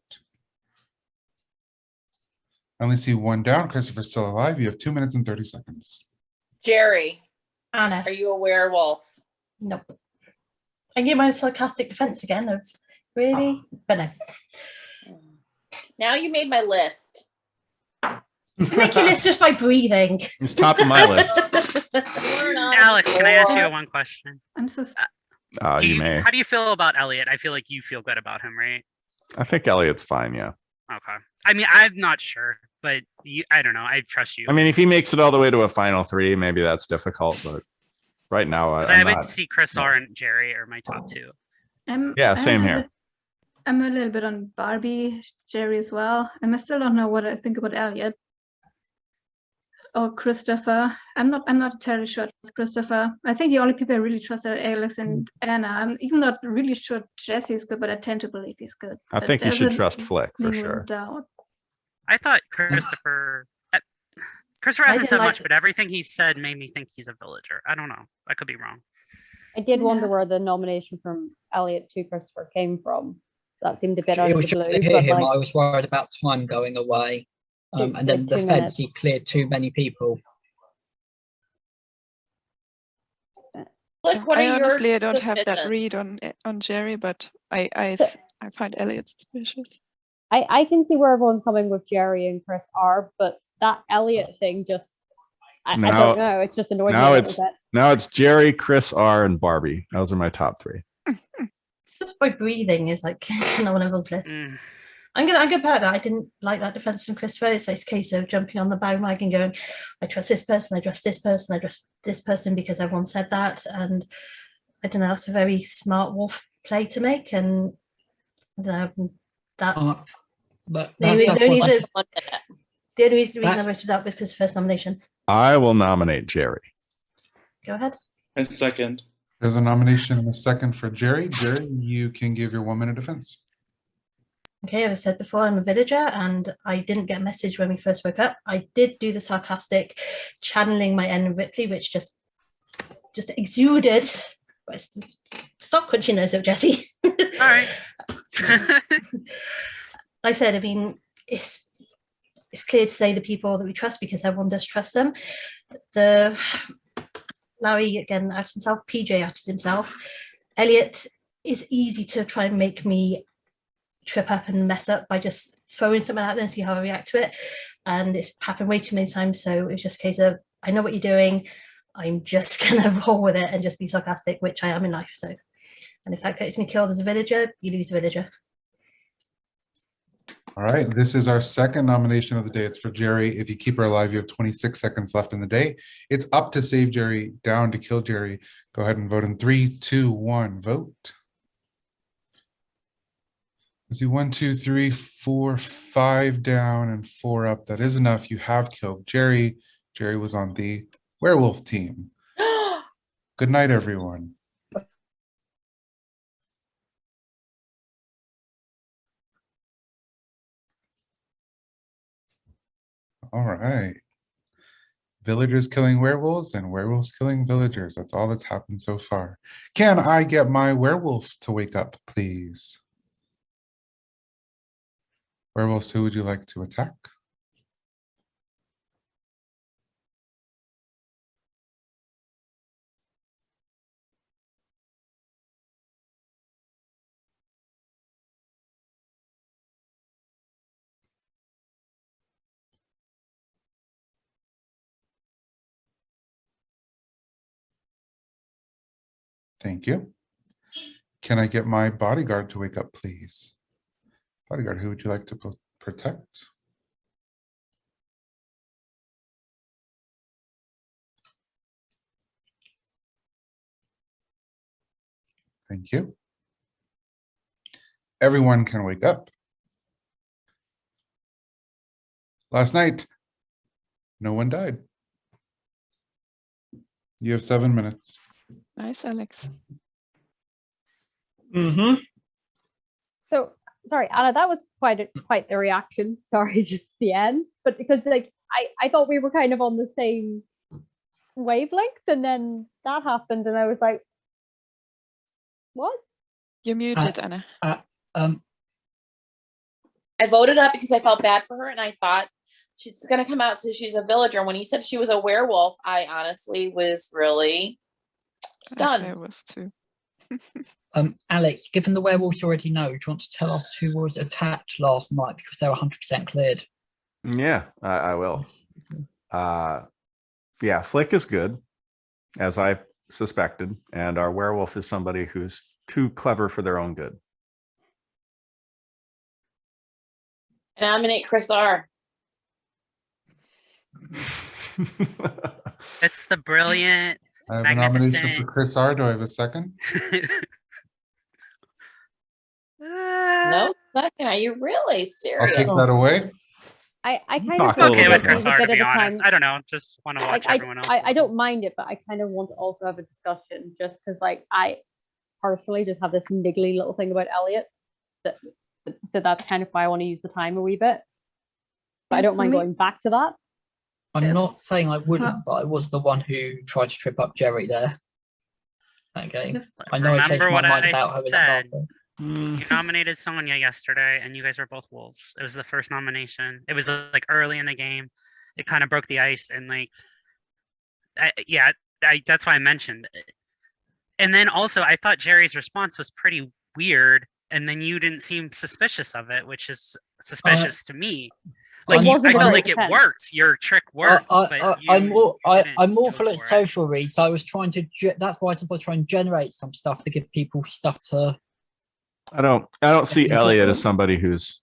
I only see one down. Christopher's still alive. You have 2 minutes and 30 seconds. Jerry, Anna, are you a werewolf? Nope. I gave my sarcastic defense again of really, but no. Now you made my list. You make your list just by breathing. It's top of my list. Alex, can I ask you one question? I'm so You may. How do you feel about Elliot? I feel like you feel good about him, right? I think Elliot's fine. Yeah. Okay. I mean, I'm not sure, but I don't know. I trust you. I mean, if he makes it all the way to a final 3, maybe that's difficult. But right now, 'Cause I'm I would not. see Chris R and Jerry are my top 2. Yeah, same here. I'm a little bit on Barbie, Jerry as well. And I still don't know what I think about Elliot or Christopher. I'm not entirely sure it's Christopher. I think the only people I really trust are Alex and Anna. I'm even not really sure Jesse is good, but I tend to believe he's good. I But think you there's should a trust Flick for lingering sure. doubt. I thought Christopher I hasn't didn't said like much, but everything he said made me think he's a villager. I don't know. I could be wrong. I did wonder where the nomination from Elliot to Christopher came from. That seemed a bit out It of was the just blue, to hear but him. like, I was worried about time going away. And then like the 2 fence, minutes. he cleared too many people. Look, what I are your honestly, I don't have that suspicions? read on Jerry, but I find Elliot suspicious. I can see where everyone's coming with Jerry and Chris R, but that Elliot thing just, I don't know. It's just annoyed me a little bit. Now it's Jerry, Chris R, and Barbie. Those are my top 3. Just by breathing is like no one else's list. Mm. I'm gonna put that. I didn't like that defense from Christopher. It's this case of jumping on the bandwagon, going, I trust this person, I trust this person, I trust this person because everyone said that. And I don't know, that's a very smart wolf play to make. And I don't know, that But the only that's what I- reason I That's- voted that was because first nomination. I will nominate Jerry. Go ahead. And second. There's a nomination and a second for Jerry. Jerry, you can give your 1-minute defense. Okay, as I said before, I'm a villager and I didn't get a message when we first woke up. I did do the sarcastic channeling my N Ripley, which just exuded. Stop crunching nose up, Jesse. All right. Like I said, I mean, it's clear to say the people that we trust because everyone does trust them. The Larry again outed himself, PJ outed himself. Elliot is easy to try and make me trip up and mess up by just throwing something out there and see how I react to it. And it's happened way too many times. So it's just a case of, I know what you're doing. I'm just gonna roll with it and just be sarcastic, which I am in life. So, and if that gets me killed as a villager, you lose a villager. All right, this is our second nomination of the day. It's for Jerry. If you keep her alive, you have 26 seconds left in the day. It's up to save Jerry, down to kill Jerry. Go ahead and vote in 3, 2, 1, vote. Let's see, 1, 2, 3, 4, 5 down and 4 up. That is enough. You have killed Jerry. Jerry was on the werewolf team. Good night, everyone. All right. Villagers killing werewolves and werewolves killing villagers. That's all that's happened so far. Can I get my werewolves to wake up, please? Werewolves, who would you like to attack? Thank you. Can I get my bodyguard to wake up, please? Bodyguard, who would you like to protect? Thank you. Everyone can wake up. Last night, no one died. You have 7 minutes. Nice, Alex. Mm-hmm. So sorry, Anna, that was quite the reaction. Sorry, just the end. But because like I thought we were kind of on the same wavelength, and then that happened, and I was like, what? You're muted, Anna. I voted up because I felt bad for her and I thought she's going to come out so she's a villager. When he said she was a werewolf, I honestly was really stunned. I was too. Alex, given the werewolves you already know, do you want to tell us who was attacked last night because they were 100% cleared? Yeah, I will. Yeah, Flick is good, as I suspected, and our werewolf is somebody who's too clever for their own good. Nominate Chris R. It's the brilliant, I have a nomination for magnificent. Chris R. Do I have a second? No second. Are you really I'll serious? take that away. I kind Talk of a I'm little okay bit with more. Chris R, to bit be at a honest. time. I don't know. Just want to watch everyone else. I don't mind it, but I kind of want to also have a discussion just because, like, I personally just have this niggly little thing about Elliot. So that's kind of why I want to use the time a wee bit. But I don't mind going back to that. I'm not saying I wouldn't, but I was the one who tried to trip up Jerry there. That game. I know I changed Remember my what mind I about her in said. that You nominated Sonya yesterday, and you guys were both wolves. It was the first nomination. It was like early in the game. It kind of broke the ice, and like, that's why I mentioned it. And then also, I thought Jerry's response was pretty weird, and then you didn't seem suspicious of it, which is suspicious to me. Like, I felt like it worked. Your trick worked. I'm more for like social reads. I was trying to. That's why I said I was trying to generate some stuff to give people stuff to. I don't see Elliot as somebody who's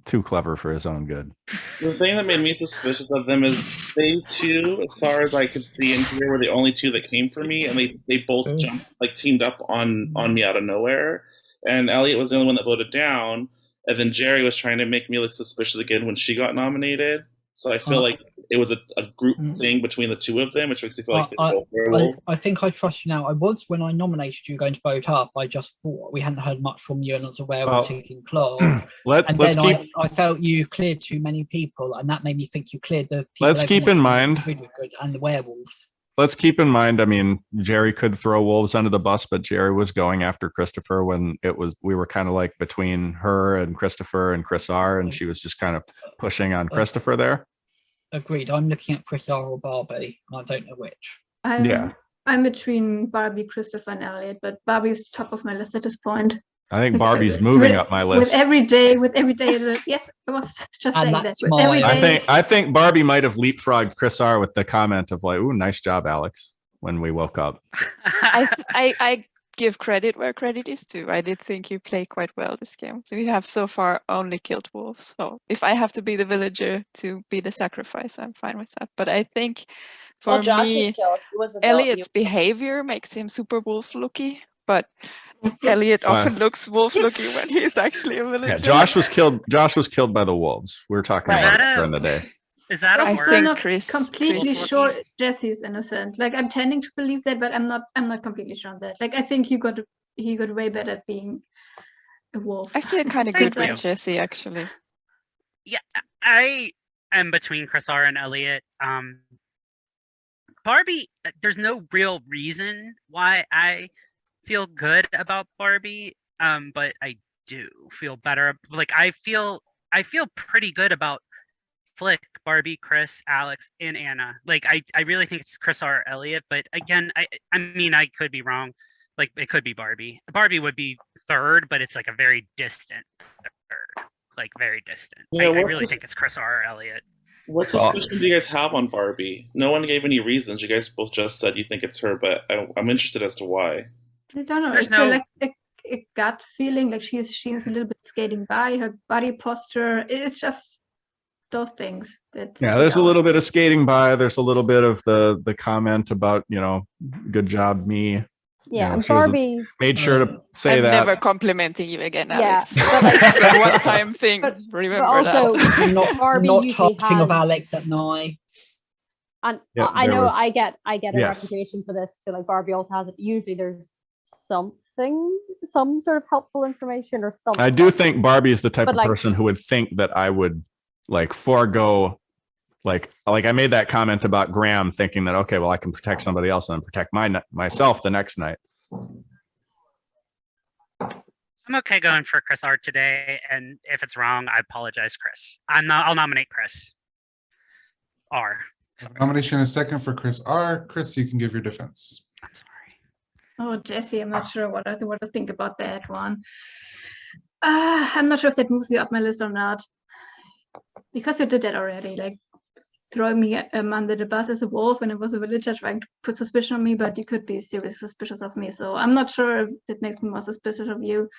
too clever for his own good. The thing that made me suspicious of them is they two, as far as I could see in here, were the only two that came for me, and they both jumped, like, teamed up on me out of nowhere. And Elliot was the only one that voted down, and then Jerry was trying to make me look suspicious again when she got nominated. So I feel like it was a group thing between the two of them, which makes me feel like they're both werewolves. I think I trust you now. I was, when I nominated you, going to vote up. I just thought we hadn't heard much from you, and I was aware of taking claw. I felt you cleared too many people, and that made me think you cleared the people. Let's keep in mind. And the werewolves. Let's keep in mind, I mean, Jerry could throw wolves under the bus, but Jerry was going after Christopher when we were kind of like between her and Christopher and Chris R, and she was just kind of pushing on Christopher there. Agreed. I'm looking at Chris R or Barbie. I don't know which. I'm between Barbie, Christopher, and Elliot, but Barbie's top of my list at this point. I think Barbie's moving up my list. With every day, yes, I was just saying that. With every day, I think Barbie might have leapfrogged Chris R with the comment of like, "Ooh, nice job, Alex," when we woke up. I give credit where credit is due. I did think you played quite well this game. So we have so far only killed wolves. So if I have to be the villager to be the sacrifice, I'm fine with that. But I think for me, Elliot's behavior makes him super wolf looky. But Elliot often looks wolf looky when he's actually a villager. Yeah, Josh was killed by the wolves. We were talking about it during the day. Is that a I'm word? still not Chris completely sure Jesse's innocent. Like, I'm tending to believe that, but I'm not completely sure on that. Like, I think he got way better at being a wolf. I feel kind of good with Jesse, actually. Yeah, I am between Chris R and Elliot. Barbie, there's no real reason why I feel good about Barbie, but I do feel better. Like, I feel pretty good about Flick, Barbie, Chris, Alex, and Anna. Like, I really think it's Chris R. Elliot, but again, I mean, I could be wrong. Like, it could be Barbie. Barbie would be third, but it's like a very distant third. Like, very distant. Yeah, I really think it's Chris R. Elliot. What suspicion do you guys have on Barbie? No one gave any reasons. You guys both just said you think it's her, but I'm interested as to why. I don't know. There's It's like a gut feeling. Like, she's a little bit skating by. Her body posture. It's just those things. There's a little bit of skating by. There's a little bit of the comment about, good job, me. Yeah, and Barbie made sure to say I'm that. never complimenting you again, Alex. Yeah, It's a one-time thing. Remember that. Not talking of Alex at night. And Yeah, I know was- I get a Yes. reputation for this. So like Barbie also has it. Usually there's some sort of helpful information or something. I do think Barbie is the type But, of like- person who would think that I would like forego, like I made that comment about Graham, thinking that okay, well I can protect somebody else and then protect myself the next night. I'm okay going for Chris R today, and if it's wrong, I apologize, Chris. I'll nominate Chris R. Nomination is second for Chris R. Chris, you can give your defense. I'm sorry. Oh, Jesse, I'm not sure what to think about that one. I'm not sure if that moves you up my list or not. Because you did that already, like throwing me under the bus as a wolf when it was a villager trying to put suspicion on me, but you could be seriously suspicious of me. So I'm not sure if it makes me more suspicious of you.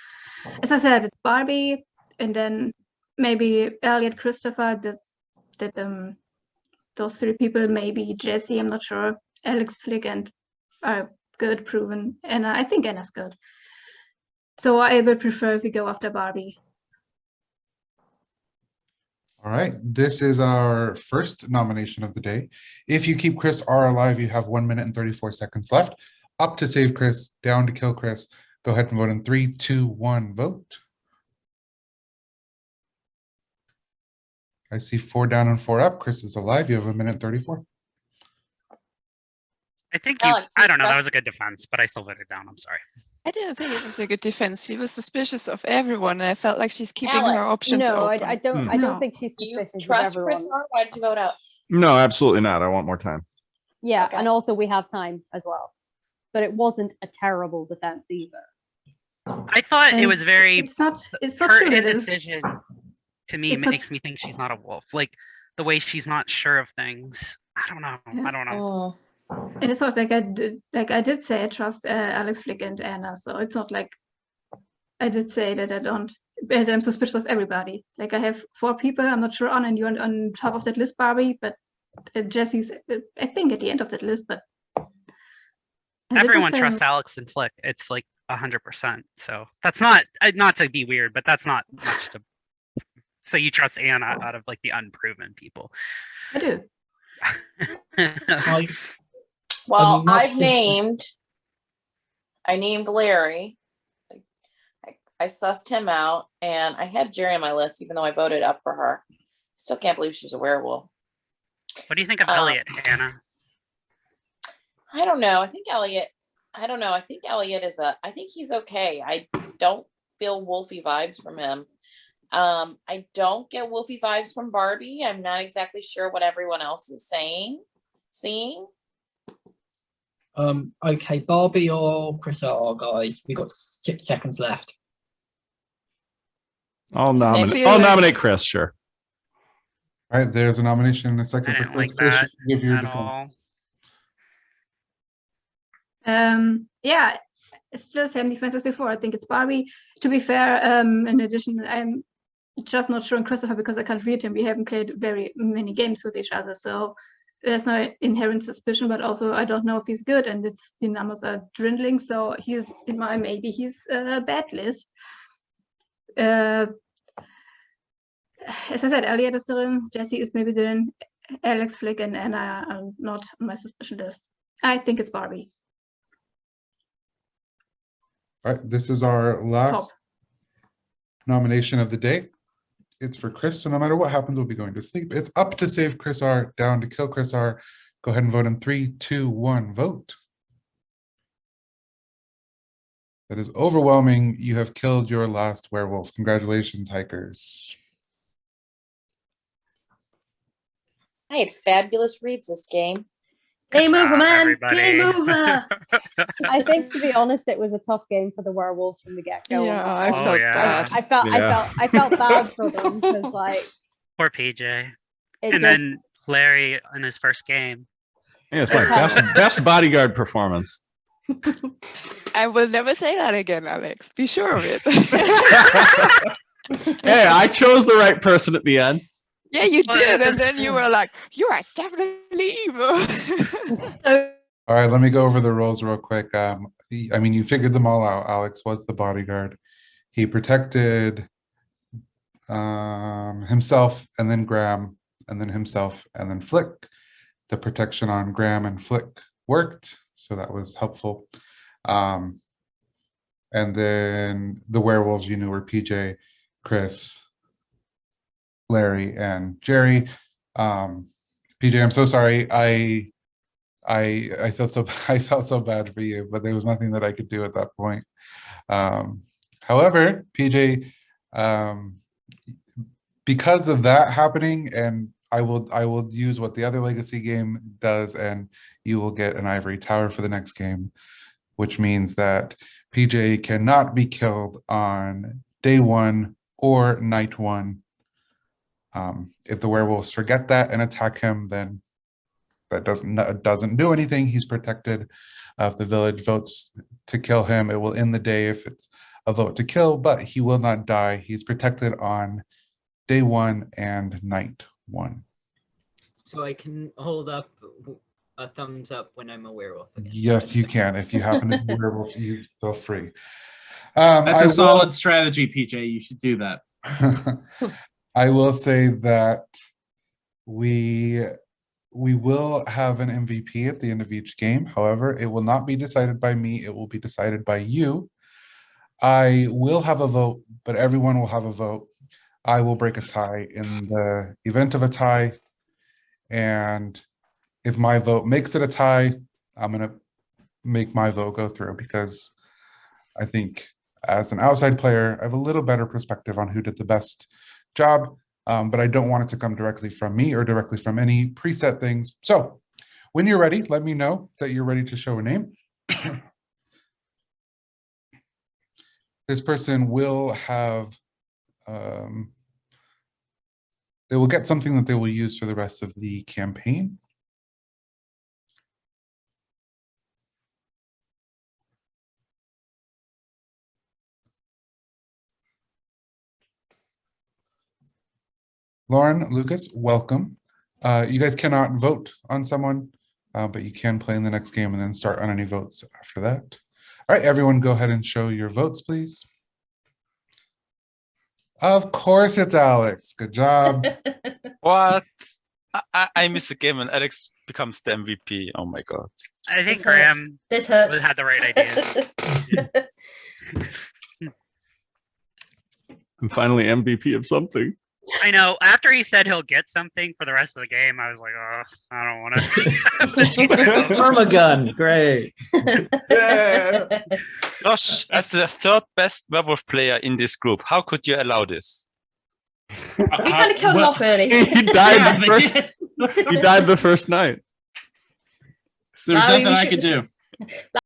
As I said, it's Barbie, and then maybe Elliot, Christopher, those three people, maybe Jesse, I'm not sure. Alex, Flick, and are good, proven. And I think Anna's good. So I would prefer if we go after Barbie. All right, this is our first nomination of the day. If you keep Chris R alive, you have 1 minute and 34 seconds left. Up to save Chris, down to kill Chris. Go ahead and vote in 3, 2, 1, vote. I see 4 down and 4 up. Chris is alive. You have 1 minute 34. I think you, Alex, I don't know, that press- was a good defense, but I still voted down. I'm sorry. I didn't think it was a good defense. She was suspicious of everyone, and I felt like she's keeping her Alex, options No, open. I don't. I No. don't think she's Do you suspicious of trust everyone. Chris R? Why did you vote out? No, absolutely not. I want more time. Yeah, Okay. and also we have time as well. But it wasn't a terrible defense either. I thought it And was very, It's not her true. That is. indecision to me It's not- makes me think she's not a wolf. Like the way she's not sure of things. I don't know. Yeah. I don't know. Oh, And it's not like I did say I trust Alex, Flick, and Anna. So it's not like I did say that that I'm suspicious of everybody. Like I have 4 people I'm not sure on, and you're on top of that list, Barbie. But Jesse's, I think, at the end of that list. But I did the Everyone same. trusts Alex and Flick. It's like 100%. So that's not to be weird, but that's not much to. So you trust Anna out of like the unproven people. I do. I, well, mean, that's I named Larry. I sussed him out, and I had Jerry on my list, even though I voted up for her. Still can't believe she's a werewolf. What do you think of Elliot, Anna? I don't know. I think Elliot is I think he's okay. I don't feel wolfy vibes from him. I don't get wolfy vibes from Barbie. I'm not exactly sure what everyone else is seeing. Okay, Barbie or Chris R, guys. We've got 6 seconds left. I'll feel I'll like- nominate Chris, sure. All right, there's a nomination in a second I for didn't Chris. like Chris, that you give your at all. defense. Yeah, it's still same defense as before. I think it's Barbie. To be fair, in addition, I'm just not sure on Christopher because I can't read him. We haven't played very many games with each other, so there's no inherent suspicion. But also, I don't know if he's good, and the numbers are dwindling. So he's in my maybe he's a bad list. As I said, Elliot is still in. Jesse is maybe still in. Alex, Flick, and Anna are not on my suspicion list. I think it's Barbie. All right, this is our last Top. nomination of the day. It's for Chris, so no matter what happens, we'll be going to sleep. It's up to save Chris R, down to kill Chris R. Go ahead and vote in 3, 2, 1, vote. That is overwhelming. You have killed your last werewolf. Congratulations, hikers. I had fabulous reads this game. Game over, job, man. everybody. Game over. I think, to be honest, it was a tough game for the werewolves from the get-go. Yeah, I Oh, felt yeah. bad. I felt bad for them because, like, Poor PJ. it And just, then Larry in his first game. Yeah, it's my best bodyguard performance. I will never say that again, Alex. Be sure of it. Hey, I chose the right person at the end. Yeah, you Well, did, and that's then you true. were like, "You are definitely evil." So, All right, let me go over the roles real quick. I mean, you figured them all out. Alex was the bodyguard. He protected himself and then Graham and then himself and then Flick. The protection on Graham and Flick worked, so that was helpful. And then the werewolves you knew were PJ, Chris, Larry, and Jerry. PJ, I'm so sorry. I felt so bad for you, but there was nothing that I could do at that point. However, PJ, because of that happening, and I will use what the other legacy game does, and you will get an ivory tower for the next game. which means that PJ cannot be killed on day 1 or night 1. If the werewolves forget that and attack him, then that doesn't do anything. He's protected. If the village votes to kill him, it will end the day if it's a vote to kill, but he will not die. He's protected on day 1 and night 1. So I can hold up a thumbs up when I'm a werewolf again. Yes, you can. If you happen to be a werewolf, you feel free. That's a solid strategy, PJ. You should do that. I will say that we will have an MVP at the end of each game. However, it will not be decided by me. It will be decided by you. I will have a vote, but everyone will have a vote. I will break a tie in the event of a tie. And if my vote makes it a tie, I'm going to make my vote go through, because I think as an outside player, I have a little better perspective on who did the best job, but I don't want it to come directly from me or directly from any preset things. So when you're ready, let me know that you're ready to show a name. This person will have, they will get something that they will use for the rest of the campaign. Lauren, Lucas, welcome. You guys cannot vote on someone, but you can play in the next game and then start on any votes after that. All right, everyone go ahead and show your votes, please. Of course it's Alex. Good job. What? I miss the game and Alex becomes the MVP. Oh my god. I think This Graham This hurts. had the right idea. I'm finally MVP of something. I know. After he said he'll get something for the rest of the game, I was like, oh, I don't want to. Permagun, great. Yeah. Josh, as the third best werewolf player in this group, how could you allow this? We kind of killed him off early. He died he died the first night. There's No, nothing we I should- could do.